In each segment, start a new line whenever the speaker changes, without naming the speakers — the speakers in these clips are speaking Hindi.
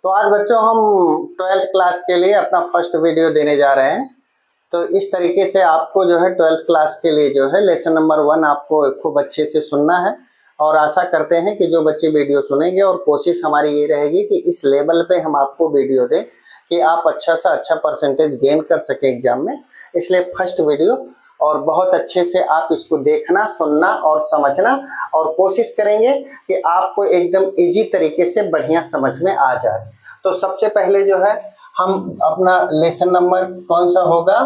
तो आज बच्चों हम 12th क्लास के लिए अपना फर्स्ट वीडियो देने जा रहे हैं। तो इस तरीके से आपको जो है 12th क्लास के लिए जो है लेसन नंबर 1 आपको खूब अच्छे से सुनना है और आशा करते हैं कि जो बच्चे वीडियो सुनेंगे और कोशिश हमारी ये रहेगी कि इस लेवल पे हम आपको वीडियो दें कि आप अच्छा सा अच्छा परसेंटेज गेन कर सकें एग्जाम में। इसलिए फर्स्ट वीडियो और बहुत अच्छे से आप इसको देखना, सुनना और समझना और कोशिश करेंगे कि आपको एकदम इजी तरीके से बढ़िया समझ में आ जाए। तो सबसे पहले जो है हम अपना लेसन नंबर कौन सा होगा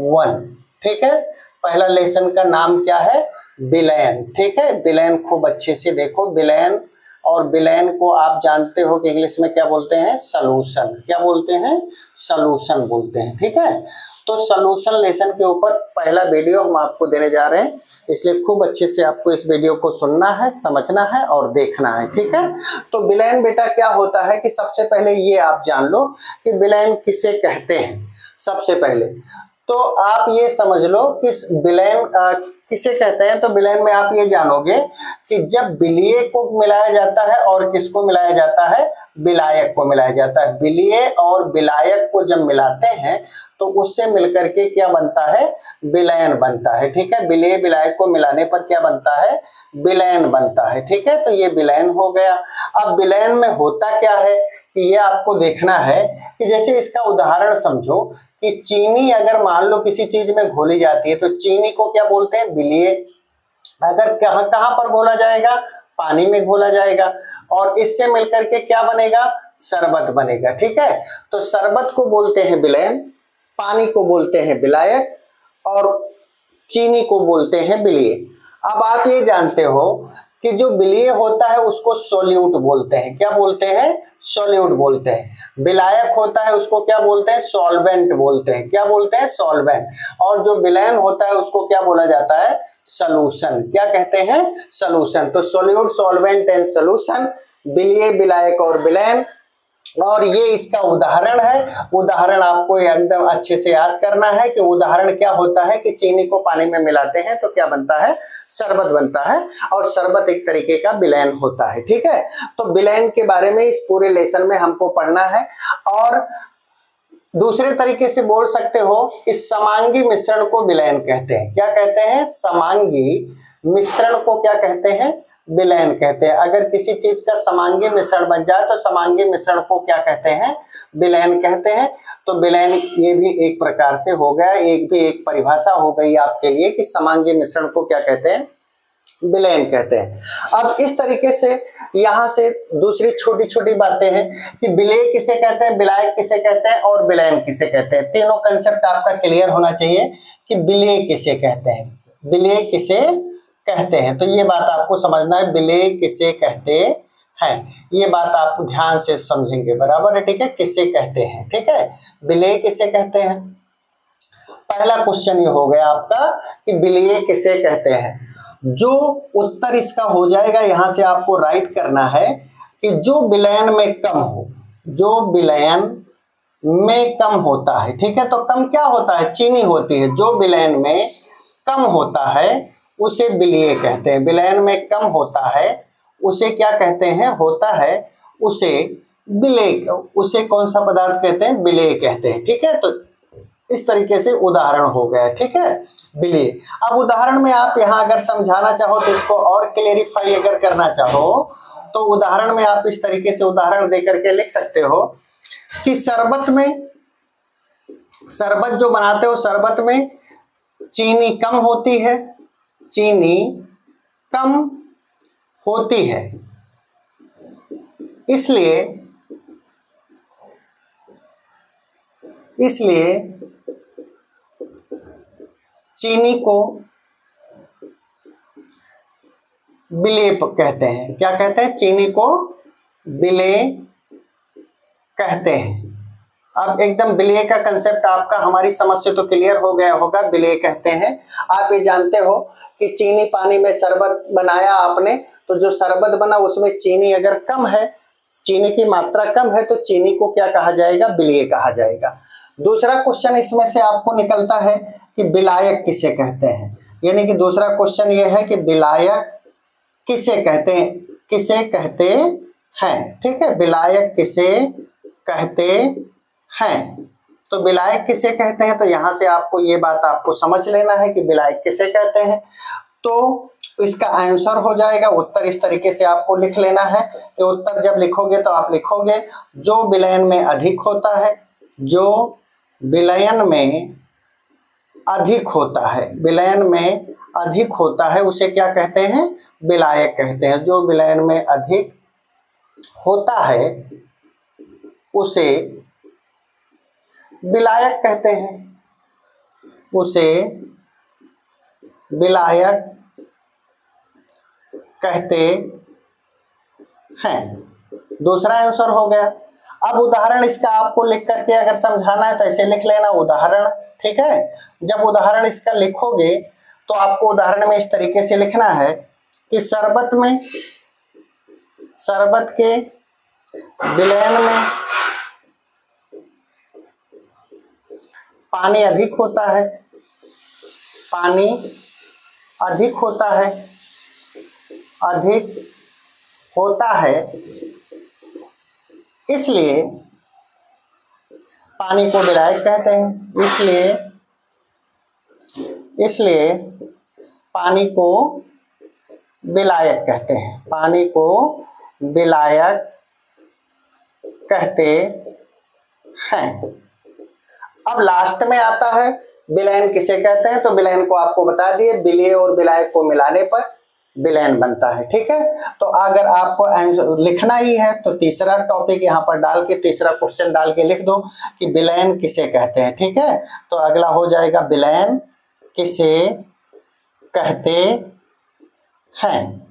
1, ठीक है। पहला लेसन का नाम क्या है, विलयन, ठीक है। विलयन खूब अच्छे से देखो, विलयन और विलयन को आप जानते हो कि इंग्लिश में क्या बोलते हैं, सॉल्यूशन। क्या बोलते हैं, सॉल्यूशन बोलते हैं, ठीक है। तो सॉल्यूशन लेसन के ऊपर पहला वीडियो हम आपको देने जा रहे हैं, इसलिए खूब अच्छे से आपको इस वीडियो को सुनना है, समझना है और देखना है, ठीक है। तो विलयन बेटा क्या होता है कि सबसे पहले ये आप जान लो कि विलयन किसे कहते हैं। सबसे पहले तो आप ये समझ लो कि विलयन किसे कहते हैं। तो विलयन में आप ये जानोगे कि जब विलीय को मिलाया जाता है और किसको मिलाया जाता है, विलायक को मिलाया जाता है। विलीय और विलायक को जब मिलाते हैं तो उससे मिलकर के क्या बनता है, विलयन बनता है, ठीक है। विलीय विलायक को मिलाने पर क्या बनता है, विलयन बनता है, ठीक है। तो ये विलयन हो गया। अब विलयन में होता क्या है कि ये आपको देखना है कि जैसे इसका उदाहरण समझो कि चीनी अगर मान लो किसी चीज में घोली जाती है तो चीनी को क्या बोलते हैं, विलीय। अगर कहाँ कहाँ पर घोला जाएगा, पानी में घोला जाएगा और इससे मिलकर के क्या बनेगा, शरबत बनेगा, ठीक है। तो शरबत को बोलते हैं विलयन, पानी को बोलते हैं विलायक और चीनी को बोलते हैं विलीय। अब आप ये जानते हो कि जो विलीय होता है उसको सोल्यूट बोलते हैं। क्या बोलते हैं, सोल्यूट बोलते हैं। विलायक होता है उसको क्या बोलते हैं, सॉल्वेंट बोलते हैं। क्या बोलते हैं, सॉल्वेंट। और जो विलयन होता है उसको क्या बोला जाता है, सॉल्यूशन। क्या कहते हैं, सॉल्यूशन। तो सोल्यूट, सॉल्वेंट एंड सॉल्यूशन, विलीय, विलायक और विलयन। और ये इसका उदाहरण है। उदाहरण आपको एकदम अच्छे से याद करना है कि उदाहरण क्या होता है कि चीनी को पानी में मिलाते हैं तो क्या बनता है, शरबत बनता है और शरबत एक तरीके का विलयन होता है, ठीक है। तो विलयन के बारे में इस पूरे लेसन में हमको पढ़ना है। और दूसरे तरीके से बोल सकते हो कि समांगी मिश्रण को विलयन कहते हैं। क्या कहते हैं, समांगी मिश्रण को क्या कहते हैं, विलयन कहते हैं। अगर किसी चीज का समांगी मिश्रण बन जाए तो समांगी मिश्रण को क्या कहते हैं, विलयन कहते हैं। तो विलयन ये भी एक प्रकार से हो गया, एक परिभाषा हो गई आपके लिए कि समांगी मिश्रण को क्या कहते हैं, विलयन कहते हैं। अब इस तरीके से यहाँ से दूसरी छोटी छोटी बातें हैं कि विलेय किसे कहते हैं, विलायक किसे कहते हैं और विलयन किसे कहते हैं। तीनों कंसेप्ट आपका क्लियर होना चाहिए कि विलेय किसे कहते हैं, विलेय किसे कहते हैं। तो ये बात आपको समझना है, विलेय किसे कहते हैं, ये बात आप ध्यान से समझेंगे, बराबर है, ठीक है। किसे कहते हैं, ठीक है, विलेय किसे कहते हैं। पहला क्वेश्चन ये हो गया आपका कि विलेय किसे कहते हैं। जो उत्तर इसका हो जाएगा यहाँ से आपको राइट करना है कि जो विलयन में कम हो, जो विलयन में कम होता है, ठीक है। तो कम क्या होता है, चीनी होती है। जो विलयन में कम होता है उसे विलीय कहते हैं। विलयन में कम होता है उसे क्या कहते हैं, होता है उसे विलेय, उसे कौन सा पदार्थ कहते हैं, विलेय कहते हैं, ठीक है। तो इस तरीके से उदाहरण हो गया, ठीक है, विलेय। अब उदाहरण में आप यहाँ अगर समझाना चाहो तो इसको और क्लेरिफाई अगर करना चाहो तो उदाहरण में आप इस तरीके से उदाहरण देकर के लिख सकते हो कि शरबत में, शरबत जो बनाते हो शरबत में चीनी कम होती है, चीनी कम होती है, इसलिए चीनी को विलेय कहते हैं। क्या कहते हैं, चीनी को विलेय कहते हैं। अब एकदम विलेय का कंसेप्ट आपका हमारी समझ से तो क्लियर हो गया होगा, विलेय कहते हैं। आप ये जानते हो कि चीनी पानी में शरबत बनाया आपने, तो जो शरबत बना उसमें चीनी अगर कम है, चीनी की मात्रा कम है तो चीनी को क्या कहा जाएगा, विलेय कहा जाएगा। दूसरा क्वेश्चन इसमें से आपको निकलता है कि विलायक किसे कहते हैं। यानी कि दूसरा क्वेश्चन ये है कि विलायक किसे कहते हैं, किसे कहते हैं, ठीक है, विलायक किसे कहते हैं। तो विलायक किसे कहते हैं, तो यहाँ से आपको ये बात आपको समझ लेना है कि विलायक किसे कहते हैं। तो इसका आंसर हो जाएगा उत्तर। इस तरीके से आपको लिख लेना है कि उत्तर जब लिखोगे तो आप लिखोगे जो विलयन में अधिक होता है, जो विलयन में अधिक होता है, विलयन में अधिक होता है उसे क्या कहते हैं, विलायक कहते हैं। जो विलयन में अधिक होता है उसे विलायक कहते हैं, उसे विलायक कहते हैं। दूसरा आंसर हो गया। अब उदाहरण इसका आपको लिख करके अगर समझाना है तो ऐसे लिख लेना उदाहरण, ठीक है। जब उदाहरण इसका लिखोगे तो आपको उदाहरण में इस तरीके से लिखना है कि शरबत में, शरबत के विलयन में पानी अधिक होता है, पानी अधिक होता है, अधिक होता है, इसलिए पानी को विलायक कहते हैं। इसलिए पानी को विलायक कहते हैं, पानी को विलायक कहते हैं। अब लास्ट में आता है विलयन किसे कहते हैं, तो विलयन को आपको बता दिए, विलेय और विलायक को मिलाने पर विलयन बनता है, ठीक है। तो अगर आपको आंसर लिखना ही है तो तीसरा टॉपिक यहाँ पर डाल के, तीसरा क्वेश्चन डाल के लिख दो कि विलयन किसे कहते हैं, ठीक है। तो अगला हो जाएगा विलयन किसे कहते हैं,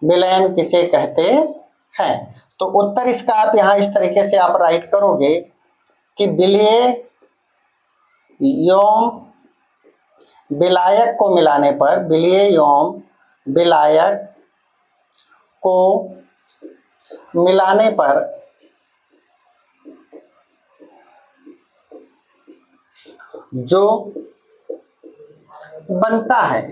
विलयन किसे कहते हैं। तो उत्तर इसका आप यहाँ इस तरीके से आप राइट करोगे कि विलेय एवं विलायक को मिलाने पर, विलेय एवं विलायक को मिलाने पर जो बनता है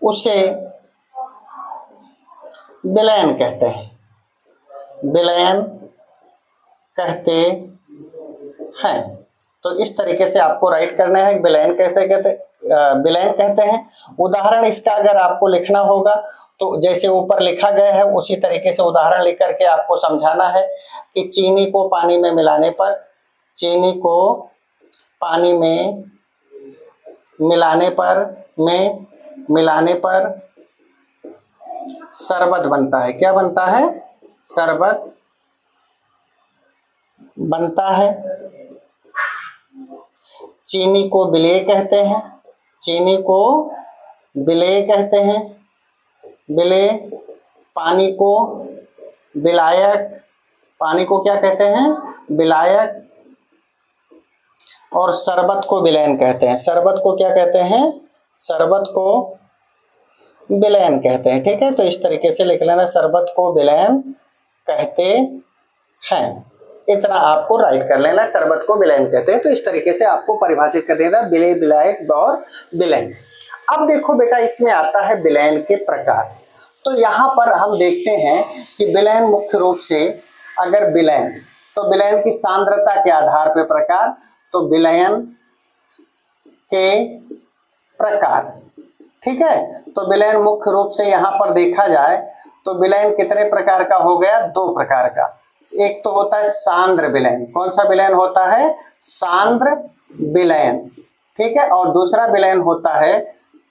उसे विलयन कहते हैं, विलयन कहते हैं। तो इस तरीके से आपको राइट करना है, विलयन विलयन कहते हैं। उदाहरण इसका अगर आपको लिखना होगा तो जैसे ऊपर लिखा गया है उसी तरीके से उदाहरण लिख करके आपको समझाना है कि चीनी को पानी में मिलाने पर, चीनी को पानी में मिलाने पर शरबत बनता है। क्या बनता है, शरबत बनता है। चीनी को विलेय कहते हैं, चीनी को विलेय कहते हैं, विलेय। पानी को विलायक, पानी को क्या कहते हैं, विलायक। और शरबत को विलयन कहते हैं, शरबत को क्या कहते हैं, शरबत को विलयन कहते हैं, ठीक है। तो इस तरीके से लिख लेना, शरबत को विलयन कहते हैं। इतना आपको राइट कर लेना, शरबत को विलयन कहते हैं। तो इस तरीके से आपको परिभाषित कर देना विलेय, विलायक और विलयन। अब देखो बेटा, इसमें आता है विलयन के प्रकार। तो यहाँ पर हम देखते हैं कि विलयन मुख्य रूप से, अगर विलयन, तो विलयन की सांद्रता के आधार पर प्रकार, तो विलयन के प्रकार, ठीक है। तो विलयन मुख्य रूप से यहाँ पर देखा जाए तो विलयन कितने प्रकार का हो गया, दो प्रकार का। एक तो होता है सांद्र विलयन। कौन सा विलयन होता है, सांद्र विलयन, ठीक है। और दूसरा विलयन होता है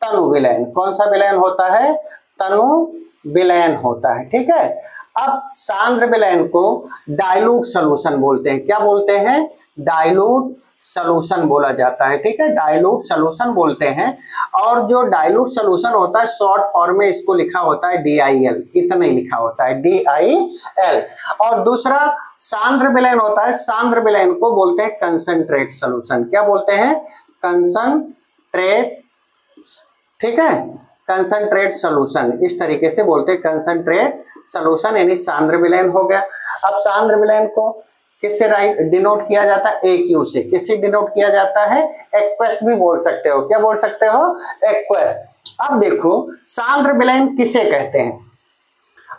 तनु विलयन। कौन सा विलयन होता है, तनु विलयन होता है, ठीक है। अब सांद्र विलयन को डाइल्यूट सॉल्यूशन बोलते हैं। क्या बोलते हैं, डाइल्यूट सॉल्यूशन बोला जाता है, ठीक है, डाइल्यूट सॉल्यूशन बोलते हैं। और जो डाइल्यूट सॉल्यूशन होता है शॉर्ट फॉर्म में इसको लिखा होता है DIL, इतना ही लिखा होता है DIL। और दूसरा सांद्र विलयन होता है, सांद्र विलयन को बोलते हैं कंसंट्रेट सॉल्यूशन। क्या बोलते हैं, कंसंट्रेट, ठीक है, कंसंट्रेट सॉल्यूशन, इस तरीके से बोलते हैं कंसंट्रेट सॉल्यूशन, यानी सांद्र विलयन हो गया। अब सांद्र विलयन को किससे डिनोट किया जाता है, AQ से। किससे डिनोट किया जाता है, एक्वस भी बोल सकते हो। क्या बोल सकते हो, एक्वस। अब देखो सांद्र विलयन किसे कहते हैं।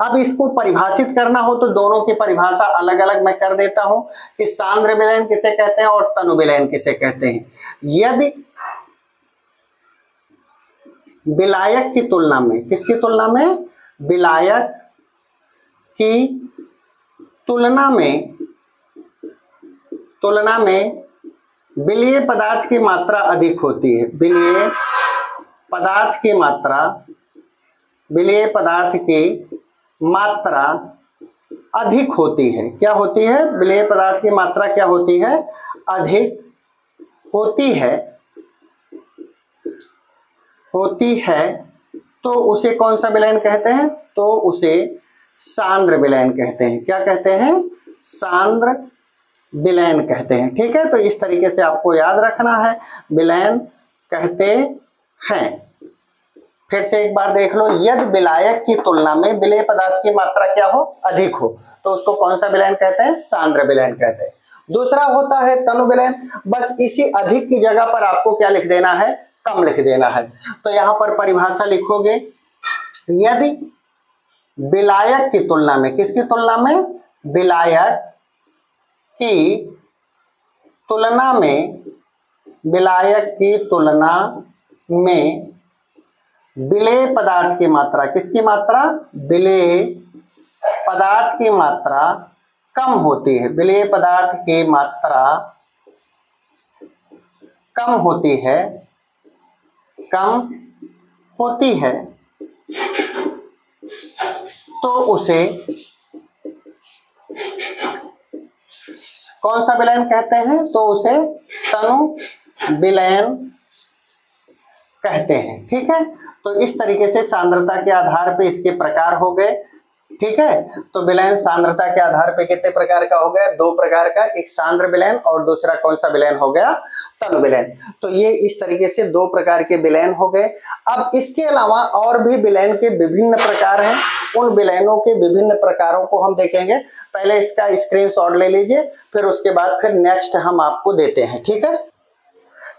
अब इसको परिभाषित करना हो तो दोनों की परिभाषा अलग अलग मैं कर देता हूं कि सांद्र विलयन किसे कहते हैं और तनु विलयन किसे कहते हैं। यदि विलायक की तुलना में, किसकी तुलना में, विलायक की तुलना में विलीय पदार्थ की मात्रा अधिक होती है, विलीय पदार्थ की मात्रा अधिक होती है। क्या होती है? विलेय पदार्थ की मात्रा क्या होती है? अधिक होती है तो उसे कौन सा विलयन कहते हैं? तो उसे सांद्र विलयन कहते हैं। क्या कहते हैं? सांद्र विलयन कहते हैं। ठीक है, तो इस तरीके से आपको याद रखना है, विलयन कहते हैं। फिर से एक बार देख लो, यदि विलायक की तुलना में विलेय पदार्थ की मात्रा क्या हो? अधिक हो, तो उसको कौन सा विलयन कहते हैं? सांद्र विलयन कहते हैं। दूसरा होता है तनु विलयन। बस इसी अधिक की जगह पर आपको क्या लिख देना है? कम लिख देना है। तो यहाँ पर परिभाषा लिखोगे, यदि विलायक की तुलना में, किसकी तुलना में? विलायक की तुलना में विलेय पदार्थ की मात्रा, किसकी मात्रा? विलेय पदार्थ की मात्रा कम होती है, विलेय पदार्थ की मात्रा कम होती है तो उसे कौन सा विलयन कहते हैं? तो उसे तनु विलयन कहते हैं। ठीक है, तो इस तरीके से सांद्रता के आधार पे इसके प्रकार हो गए। ठीक है, तो विलयन सांद्रता के आधार पे कितने प्रकार का हो गया? 2 प्रकार का, एक सांद्र विलयन और दूसरा कौन सा विलयन हो गया? तनु विलयन। तो ये इस तरीके से 2 प्रकार के विलयन हो गए। अब इसके अलावा और भी विलयन के विभिन्न प्रकार हैं, उन विलयनों के विभिन्न प्रकारों को हम देखेंगे। पहले इसका स्क्रीनशॉट ले लीजिए, फिर उसके बाद फिर नेक्स्ट हम आपको देते हैं। ठीक है,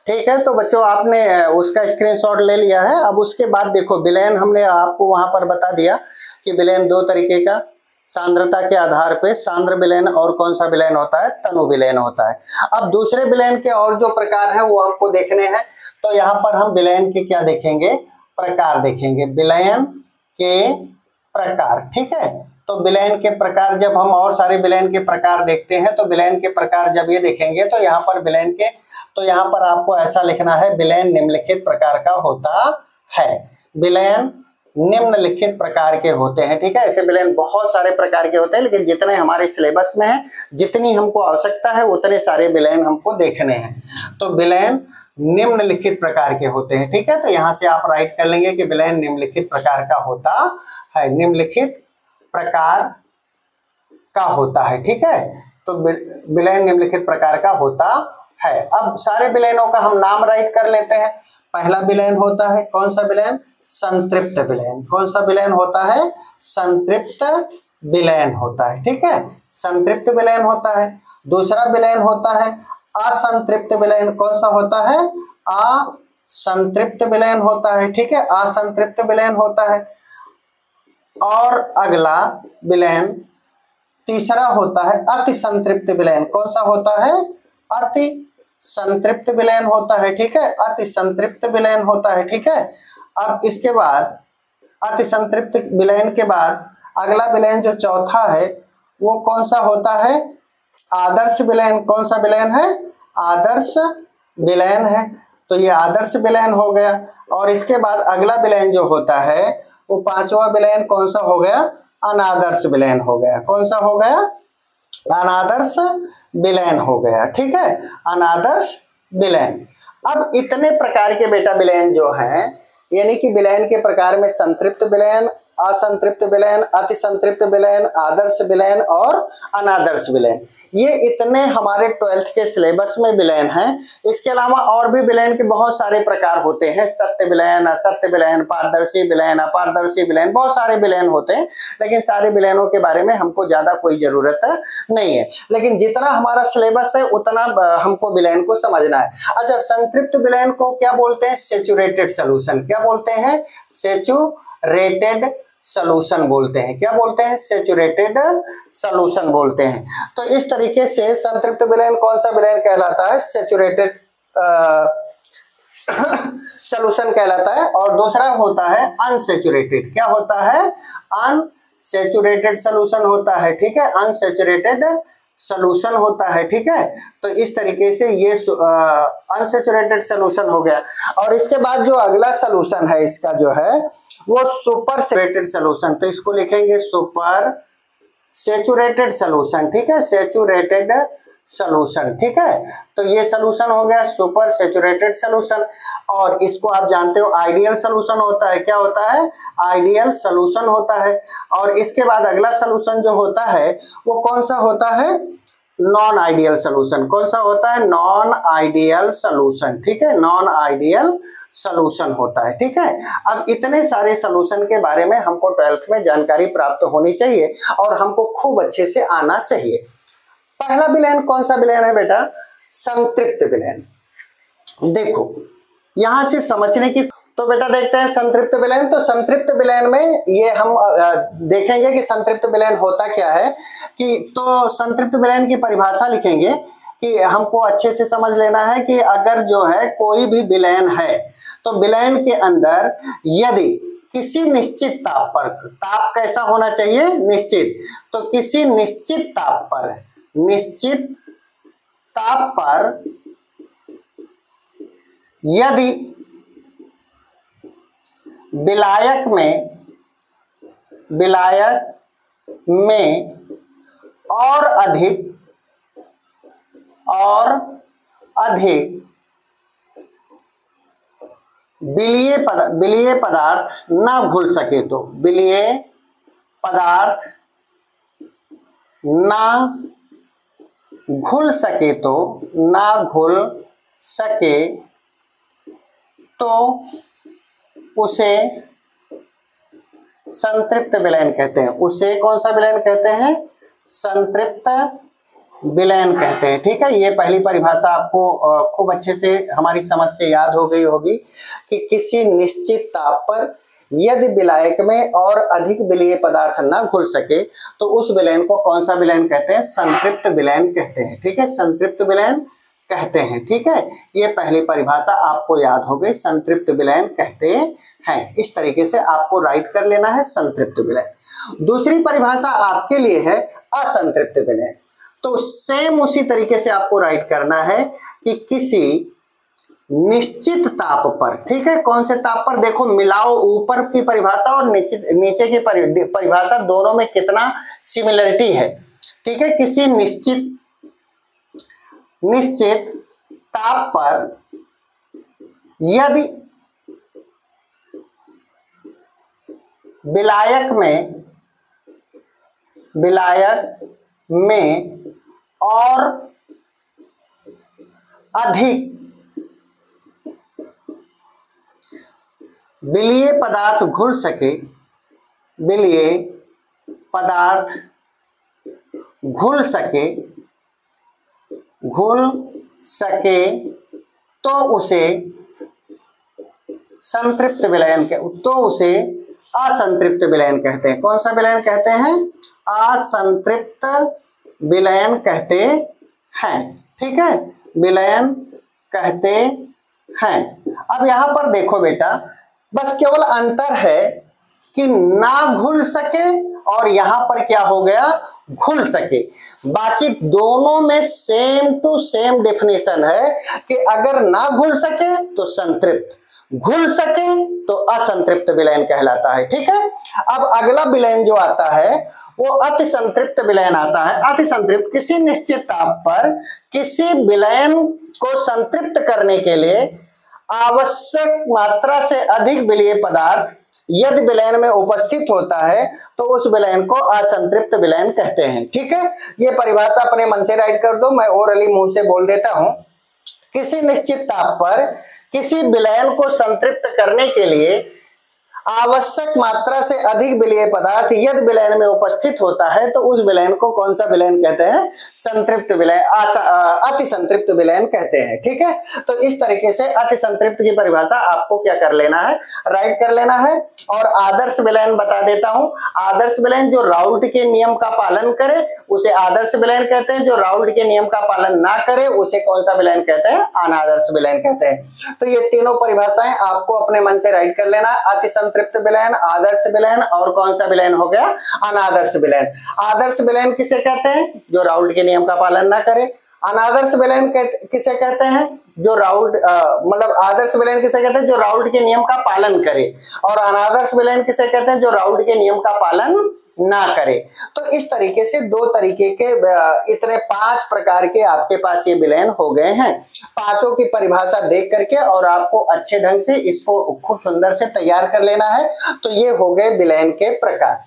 ठीक है, तो बच्चों आपने उसका स्क्रीनशॉट ले लिया है। अब उसके बाद देखो, विलयन हमने आपको वहां पर बता दिया कि विलयन 2 तरीके का, सांद्रता के आधार पे सांद्र विलयन और कौन सा विलयन होता है? तनु विलयन होता है। अब दूसरे विलयन के और जो प्रकार हैं वो आपको देखने हैं। तो यहाँ पर हम विलयन के क्या देखेंगे? प्रकार देखेंगे, विलयन के प्रकार। ठीक है, तो विलयन के प्रकार जब हम और सारे विलयन के प्रकार देखते हैं, तो विलयन के प्रकार जब ये देखेंगे तो यहाँ पर विलयन के, तो यहाँ पर आपको ऐसा लिखना है, विलयन निम्नलिखित प्रकार का होता है। विलयन निम्नलिखित प्रकार के होते हैं। ठीक है, ऐसे विलयन बहुत सारे प्रकार के होते हैं, लेकिन जितने हमारे सिलेबस में है, जितनी हमको आवश्यकता है, उतने सारे विलयन हमको देखने हैं। तो विलयन निम्नलिखित प्रकार के होते हैं। ठीक है, तो यहाँ से आप राइट कर लेंगे कि विलयन निम्नलिखित प्रकार का होता है, निम्नलिखित प्रकार का होता है। ठीक है, तो विलयन निम्नलिखित प्रकार का होता है। अब सारे विलयनों का हम नाम राइट कर लेते हैं। पहला विलयन होता है कौन सा विलयन? संतृप्त विलयन। कौन सा विलयन होता है? संतृप्त विलयन होता है। ठीक है, संतृप्त विलयन होता है। दूसरा विलयन होता है असंतृप्त विलयन। कौन सा होता है? असंतृप्त विलयन होता है। ठीक है, असंतृप्त विलयन होता है। और अगला विलयन तीसरा होता है अति संतृप्त विलयन। कौन सा होता है? अति संतृप्त विलयन होता है। ठीक है, अति संतृप्त विलयन होता है। ठीक है, अब इसके बाद अति संतृप्त विलयन के बाद अगला विलयन जो चौथा है वो कौन सा होता है? आदर्श विलयन। कौन सा विलयन है? आदर्श विलयन है। तो ये आदर्श विलयन हो गया। और इसके बाद अगला विलयन जो होता है वो पांचवा विलयन कौन सा हो गया? अनादर्श विलयन हो गया। कौन सा हो गया? अनादर्श विलयन हो गया। ठीक है, अनादर्श विलयन। अब इतने प्रकार के बेटा विलयन जो हैं, यानी कि विलयन के प्रकार में संतृप्त विलयन, असंतृप्त विलयन, अति संतृप्त विलयन, आदर्श विलयन और अनादर्श विलयन, ये इतने हमारे 12th के सिलेबस में विलयन हैं। इसके अलावा और भी विलयन के बहुत सारे प्रकार होते हैं, सत्य विलयन, असत्य विलयन, पारदर्शी विलयन, अपारदर्शी विलयन, बहुत सारे विलयन होते हैं। लेकिन सारे विलयनों के बारे में हमको ज़्यादा कोई ज़रूरत नहीं है, लेकिन जितना हमारा सिलेबस है उतना हमको विलयन को समझना है। अच्छा, संतृप्त विलयन को क्या बोलते हैं? Saturated solution. क्या बोलते हैं? सेचुरेटेड सॉल्यूशन बोलते हैं। क्या बोलते हैं? सैचुरेटेड सॉल्यूशन बोलते हैं। तो इस तरीके से संतृप्त विलयन कौन सा विलयन कहलाता है? सैचुरेटेड सॉल्यूशन कहलाता है। और दूसरा होता है अनसैचुरेटेड। क्या होता है? अनसैचुरेटेड सॉल्यूशन होता है। ठीक है, अनसैचुरेटेड सॉल्यूशन होता है। ठीक है, तो इस तरीके से ये अनसैचुरेटेड सॉल्यूशन हो गया। और इसके बाद जो अगला सॉल्यूशन है इसका जो है वो सुपर सैचुरेटेड सॉल्यूशन। तो इसको लिखेंगे सुपर सैचुरेटेड सॉल्यूशन। ठीक है, सैचुरेटेड सॉल्यूशन। ठीक है, तो ये सॉल्यूशन हो गया सुपर सैचुरेटेड सॉल्यूशन। और इसको आप जानते हो आइडियल सॉल्यूशन होता है। क्या होता है? आइडियल सॉल्यूशन होता है। और इसके बाद अगला सॉल्यूशन जो होता है वो कौन सा होता है? Non ideal solution. कौन सा होता है? Non ideal solution. ठीक है, नॉन आइडियल सॉल्यूशन होता है। ठीक है, अब इतने सारे सॉल्यूशन के बारे में हमको 12th में जानकारी प्राप्त होनी चाहिए और हमको खूब अच्छे से आना चाहिए। पहला विलयन कौन सा विलयन है बेटा? संतृप्त विलयन। देखो यहां से समझने की, तो बेटा देखते हैं संतृप्त विलयन। तो संतृप्त विलयन में ये हम देखेंगे कि संतृप्त विलयन होता क्या है। कि तो संतृप्त विलयन की परिभाषा लिखेंगे कि हमको अच्छे से समझ लेना है कि अगर जो है कोई भी विलयन है तो विलयन के अंदर यदि किसी निश्चित ताप पर, ताप कैसा होना चाहिए? निश्चित। तो किसी निश्चित ताप पर, निश्चित ताप पर यदि विलायक में और अधिक विलीय पदार्थ ना घुल सके तो, विलीय पदार्थ ना घुल सके तो उसे संतृप्त विलयन कहते हैं। उसे कौन सा विलयन कहते हैं? संतृप्त विलयन कहते हैं। ठीक है, ये पहली परिभाषा आपको खूब अच्छे से हमारी समझ से याद हो गई होगी कि किसी निश्चित ताप पर यदि विलायक में और अधिक विलीय पदार्थ ना घुल सके तो उस विलयन को कौन सा विलयन कहते हैं? संतृप्त विलयन कहते हैं। ठीक है, संतृप्त विलयन कहते हैं। ठीक है, ये पहली परिभाषा आपको याद हो गई, संतृप्त विलयन कहते हैं। इस तरीके से आपको राइट कर लेना है संतृप्त विलयन। दूसरी परिभाषा आपके लिए है असंतृप्त विलयन। तो सेम उसी तरीके से आपको राइट करना है कि किसी निश्चित ताप पर, ठीक है, कौन से ताप पर? देखो मिलाओ पावर की परिभाषा और नीचे की परिभाषा दोनों में कितना सिमिलरिटी है। ठीक है, किसी निश्चित ताप पर यदि विलायक में और अधिक विलीय पदार्थ घुल सके तो उसे संतृप्त विलयन तो उसे असंतृप्त विलयन कहते हैं। कौन सा विलयन कहते हैं? असंतृप्त विलयन कहते हैं। ठीक है, विलयन कहते हैं। अब यहां पर देखो बेटा, बस केवल अंतर है कि ना घुल सके और यहां पर क्या हो गया? घुल सके। बाकी दोनों में सेम टू सेम डेफिनेशन है कि अगर ना घुल सके तो संतृप्त, घुल सके तो असंतृप्त विलयन कहलाता है। ठीक है, अब अगला विलयन जो आता है वो अति संतृप्त विलयन आता है। अति संतृप्त, किसी निश्चित ताप पर किसी विलयन को संतृप्त करने के लिए आवश्यक मात्रा से अधिक विलीय पदार्थ यदि विलयन में उपस्थित होता है तो उस विलयन को असंतृप्त विलयन कहते हैं। ठीक है, ये परिभाषा अपने मन से राइट कर दो, मैं ओरली मुंह से बोल देता हूं। किसी निश्चित ताप पर किसी विलयन को संतृप्त करने के लिए आवश्यक मात्रा से अधिक विलेय पदार्थ यदि विलयन में उपस्थित होता है तो उस विलयन को कौन सा विलयन कहते हैं? संतृप्त विलयन, अति संतृप्त विलयन कहते हैं। ठीक है, तो इस तरीके से अति संतृप्त की परिभाषा आपको क्या कर लेना है, राइट कर लेना है। और आदर्श विलयन बता देता हूं। आदर्श विलयन जो राउल्ट के नियम का पालन करे उसे आदर्श विलयन कहते हैं, जो राउल्ट के नियम का पालन ना करे उसे कौन सा विलयन कहते हैं? अनादर्श विलयन कहते हैं। तो ये तीनों परिभाषाएं आपको अपने मन से राइट कर लेना। अति संतृप्त विलयन, आदर्श विलयन और कौन सा विलयन हो गया? अनादर्श विलयन। आदर्श विलयन किसे कहते हैं? जो राउल्ट के नियम का पालन ना करे। अनादर्श विलयन किसे कहते हैं? जो राउल्ट मतलब आदर्श विलयन किसे कहते हैं? जो राउल्ट के नियम का पालन करे। और अनादर्श विलयन किसे कहते हैं? जो राउल्ट के नियम का पालन ना करे। तो इस तरीके से दो तरीके के इतने 5 प्रकार के आपके पास ये विलयन हो गए हैं। पांचों की परिभाषा देख करके और आपको अच्छे ढंग से इसको खूब सुंदर से तैयार कर लेना है। तो ये हो गए विलयन के प्रकार।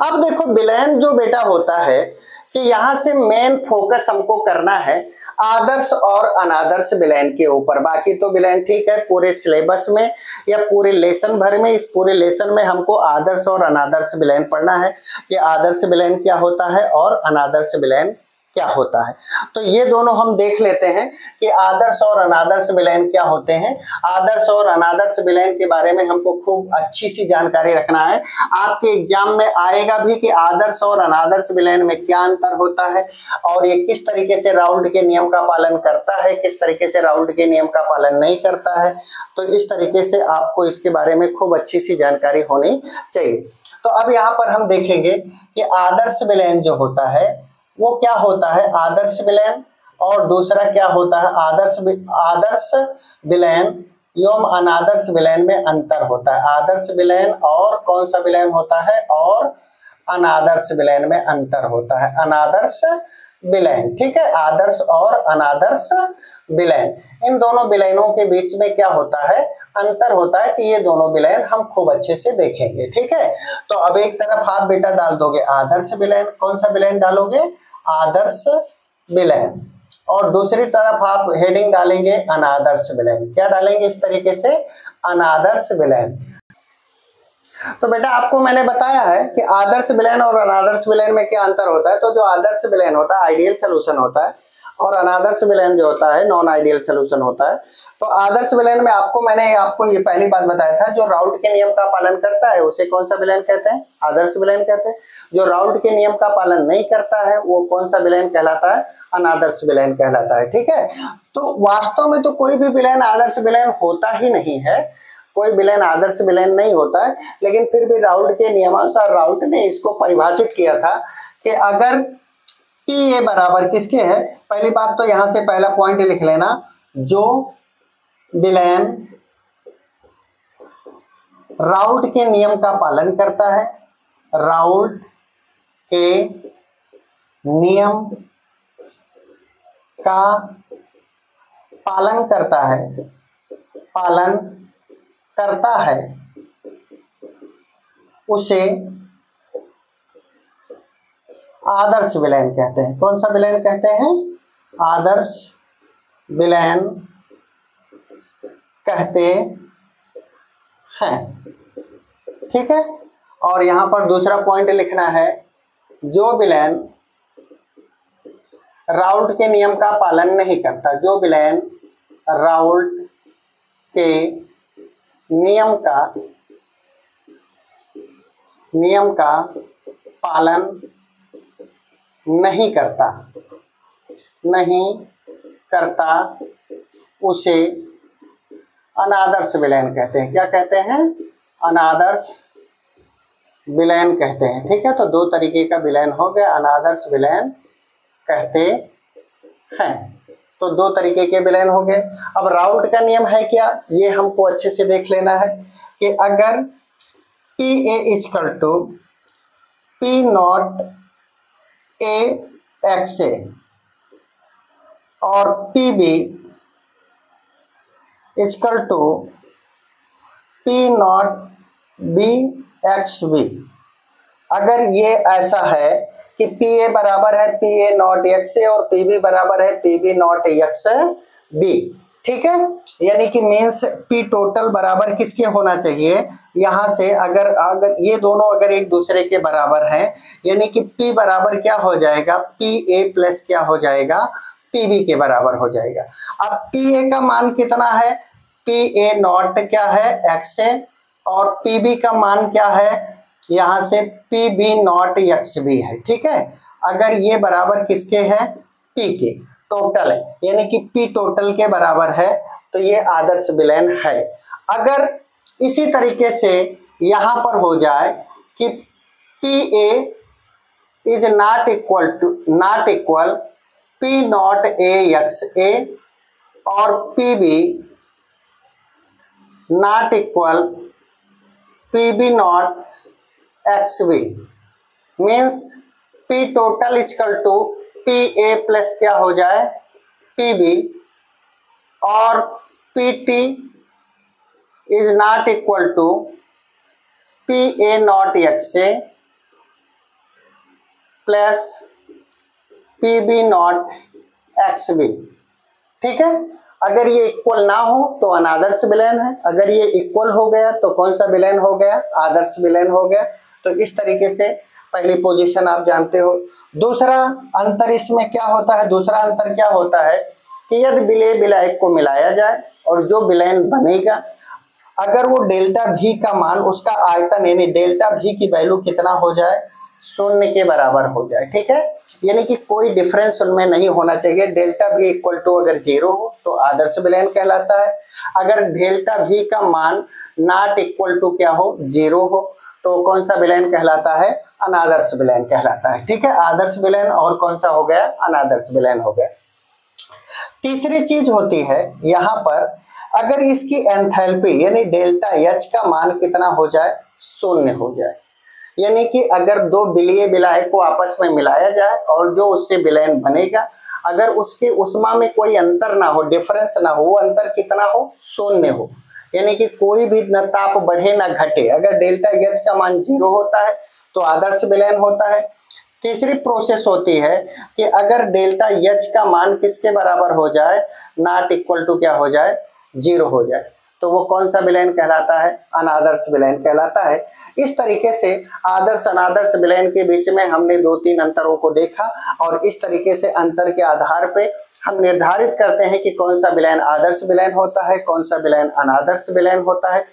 अब देखो विलयन जो बेटा होता है कि यहां से मेन फोकस हमको करना है आदर्श और अनादर्श विलयन के ऊपर। बाकी तो विलयन ठीक है, पूरे सिलेबस में या पूरे लेसन भर में, इस पूरे लेसन में हमको आदर्श और अनादर्श विलयन पढ़ना है कि आदर्श विलयन क्या होता है और अनादर्श विलयन क्या होता है। तो ये दोनों हम देख लेते हैं कि आदर्श और अनादर्श विलयन क्या होते हैं। आदर्श और अनादर्श विलयन के बारे में हमको खूब अच्छी सी जानकारी रखना है। आपके एग्जाम में आएगा भी कि आदर्श और अनादर्श विलयन में क्या अंतर होता है और ये किस तरीके से राउल्ट के नियम का पालन करता है, किस तरीके से राउल्ट के नियम का पालन नहीं करता है। तो इस तरीके से आपको इसके बारे में खूब अच्छी सी जानकारी होनी चाहिए। तो अब यहाँ पर हम देखेंगे कि आदर्श विलयन जो होता है वो क्या होता है, आदर्श विलयन, और दूसरा क्या होता है आदर्श विलयन एवं अनादर्श विलयन में अंतर होता है। आदर्श विलयन और कौन सा विलयन होता है? और अनादर्श विलयन में अंतर होता है। अनादर्श विलयन, ठीक है, आदर्श और अनादर्श विलयन, इन दोनों विलयनों के बीच में क्या होता है? अंतर होता है कि ये दोनों विलयन हम खूब अच्छे से देखेंगे। ठीक है, तो अब एक तरफ आप बेटा डाल दोगे आदर्श विलयन, कौन सा विलयन डालोगे? आदर्श विलयन, और दूसरी तरफ आप हेडिंग डालेंगे अनादर्श विलयन। क्या डालेंगे इस तरीके से? अनादर्श विलयन। तो बेटा आपको मैंने बताया है कि आदर्श विलयन और अनादर्श विलयन में क्या अंतर होता है। तो जो आदर्श विलयन होता है आइडियल सॉल्यूशन होता है और अनादर्श विलयन जो होता है नॉन आइडियल सॉल्यूशन होता है। तो आदर्श विलयन में मैंने आपको ये पहली बात बताया था, जो राउल्ट के नियम का पालन करता है उसे कौन सा विलयन कहते हैं? आदर्श विलयन कहते हैं। जो राउल्ट के नियम का पालन नहीं करता है वो कौन सा विलयन कहलाता है? अनादर्श विलयन कहलाता है। ठीक है, तो वास्तव में तो कोई भी विलयन आदर्श विलयन होता ही नहीं है, कोई विलयन आदर्श विलयन नहीं होता है। लेकिन फिर भी राउल्ट के नियमानुसार राउल्ट ने इसको परिभाषित किया था कि अगर पी ए बराबर किसके है, पहली बात तो यहां से पहला पॉइंट लिख लेना, जो विलयन राउल्ट के नियम का पालन करता है, राउल्ट के नियम का पालन करता है, उसे आदर्श विलयन कहते हैं। कौन सा विलयन कहते हैं? आदर्श विलयन कहते हैं। ठीक है, और यहां पर दूसरा पॉइंट लिखना है, जो विलयन राउल्ट के नियम का पालन नहीं करता, जो विलयन राउल्ट के नियम का पालन नहीं करता उसे अनादर्श विलयन कहते हैं। क्या कहते हैं? अनादर्श विलयन कहते हैं। ठीक है, तो दो तरीके का विलयन हो गया, अनादर्श विलयन कहते हैं। तो दो तरीके के विलयन हो गए। अब राउल्ट का नियम है क्या, ये हमको अच्छे से देख लेना है कि अगर P A equal to P not A X A और P B equal to P not B X B, अगर ये ऐसा है कि पी ए बराबर है P A not X A और पी बी बराबर है P B not X B, ठीक है। यानी कि मीन्स पी टोटल बराबर किसके होना चाहिए, यहाँ से अगर ये दोनों अगर एक दूसरे के बराबर हैं, यानी कि पी बराबर क्या हो जाएगा, पी ए प्लस क्या हो जाएगा, पी बी के बराबर हो जाएगा। अब पी ए का मान कितना है, पी ए नॉट क्या है, एक्स है, और पी बी का मान क्या है, यहाँ से P B not X B है। ठीक है, अगर ये बराबर किसके है, पी के टोटल है, यानी कि पी टोटल के बराबर है, तो ये आदर्श विलयन है। अगर इसी तरीके से यहाँ पर हो जाए कि P A is not equal P not A X A और P B not equal P B not X B, means P total equal to P A plus क्या हो जाए, पी बी, और P T is not equal to P A not X A plus P B not X B. ठीक है, अगर ये इक्वल ना हो तो अनादर्श विलयन है, अगर ये इक्वल हो गया तो कौन सा विलयन हो गया, आदर्श विलयन हो गया। तो इस तरीके से पहली पोजीशन आप जानते हो। दूसरा अंतर इसमें क्या होता है, दूसरा अंतर क्या होता है कि यदि विलय विलायक को मिलाया जाए और जो विलयन बनेगा, अगर वो डेल्टा भी का मान, उसका आयतन यानी डेल्टा भी की वैल्यू कितना हो जाए, 0 के बराबर हो जाए। ठीक है, यानी कि कोई डिफरेंस उनमें नहीं होना चाहिए। डेल्टा भी इक्वल टू अगर 0 हो तो आदर्श विलयन कहलाता है, अगर डेल्टा भी का मान नॉट इक्वल टू क्या हो, 0 हो, तो कौन सा विलयन कहलाता है, अनादर्श विलयन कहलाता है। ठीक है, आदर्श विलयन और कौन सा हो गया, अनादर्श विलयन हो गया। तीसरी चीज होती है यहाँ पर, अगर इसकी एंथैल्पी यानी डेल्टा एच का मान कितना हो जाए, 0 हो जाए, यानी कि अगर दो विलयी विलायक को आपस में मिलाया जाए और जो उससे विलयन बनेगा, अगर उसके उष्मा में कोई अंतर ना हो, डिफरेंस ना हो, वो अंतर कितना हो, 0 हो, यानी कि कोई भी न ताप बढ़े ना घटे, अगर डेल्टा एच का मान 0 होता है तो आदर्श विलयन होता है। तीसरी प्रोसेस होती है कि अगर डेल्टा एच का मान किसके बराबर हो जाए, नॉट इक्वल टू क्या हो जाए, 0 हो जाए, तो वो कौन सा विलयन कहलाता है, अनादर्श विलयन कहलाता है। इस तरीके से आदर्श अनादर्श विलयन के बीच में हमने 2-3 अंतरों को देखा, और इस तरीके से अंतर के आधार पे हम निर्धारित करते हैं कि कौन सा विलयन आदर्श विलयन होता है, कौन सा विलयन अनादर्श विलयन होता है,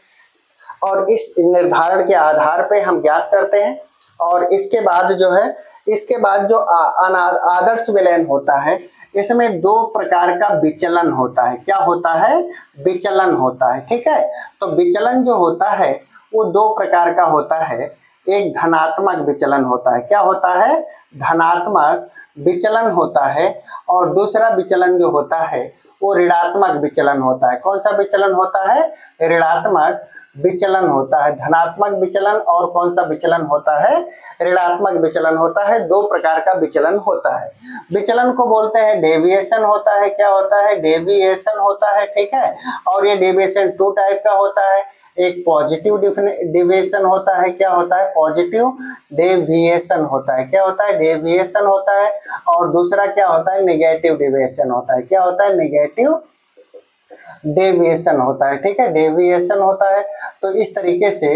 और इस निर्धारण के आधार पे हम ज्ञात करते हैं। और इसके बाद जो है, इसके बाद जो आदर्श विलयन होता है, इसमें 2 प्रकार का विचलन होता है। क्या होता है, विचलन होता है। ठीक है, तो विचलन जो होता है वो 2 प्रकार का होता है। एक धनात्मक विचलन होता है, क्या होता है, धनात्मक विचलन होता है, और दूसरा विचलन जो होता है वो ऋणात्मक विचलन होता है। कौन सा विचलन होता है, ऋणात्मक विचलन होता है। धनात्मक विचलन और कौन सा विचलन होता है, ऋणात्मक विचलन होता है। 2 प्रकार का विचलन होता है। विचलन को बोलते हैं डेविएशन होता है। क्या होता है, डेविएशन होता है। ठीक है, और ये डेविएशन 2 टाइप का होता है। एक पॉजिटिव डेविएशन होता है, क्या होता है, पॉजिटिव डेविएशन होता है। क्या होता है, डेविएशन होता है। और दूसरा क्या होता है, नेगेटिव डेविएशन होता है। क्या होता है, नेगेटिव डेविएशन होता है। ठीक है, डेविएशन होता है। तो इस तरीके से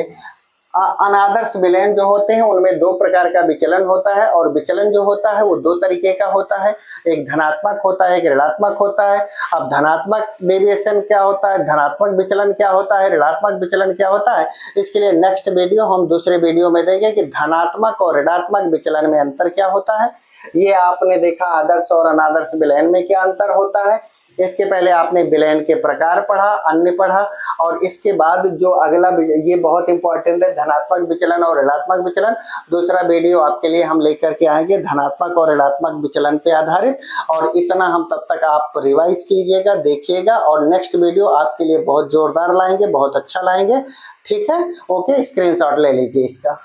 अनादर्श विलयन जो होते हैं उनमें 2 प्रकार का विचलन होता है, और विचलन जो होता है वो 2 तरीके का होता है, एक धनात्मक होता है, एक ऋणात्मक होता है। अब धनात्मक डेविएशन क्या होता है, धनात्मक विचलन क्या होता है, ऋणात्मक विचलन क्या होता है, इसके लिए नेक्स्ट वीडियो हम दूसरे वीडियो में देंगे कि धनात्मक और ऋणात्मक विचलन में अंतर क्या होता है। ये आपने देखा आदर्श और अनादर्श विलयन में क्या अंतर होता है। इसके पहले आपने विलयन के प्रकार पढ़ा, अन्य पढ़ा, और इसके बाद जो अगला, ये बहुत इंपॉर्टेंट है, धनात्मक विचलन और ऋणात्मक विचलन। दूसरा वीडियो आपके लिए हम लेकर के आएंगे धनात्मक और ऋणात्मक विचलन पे आधारित। और इतना हम तब तक आप रिवाइज कीजिएगा, देखिएगा, और नेक्स्ट वीडियो आपके लिए बहुत जोरदार लाएंगे, बहुत अच्छा लाएंगे। ठीक है, ओके, स्क्रीनशॉट ले लीजिए इसका।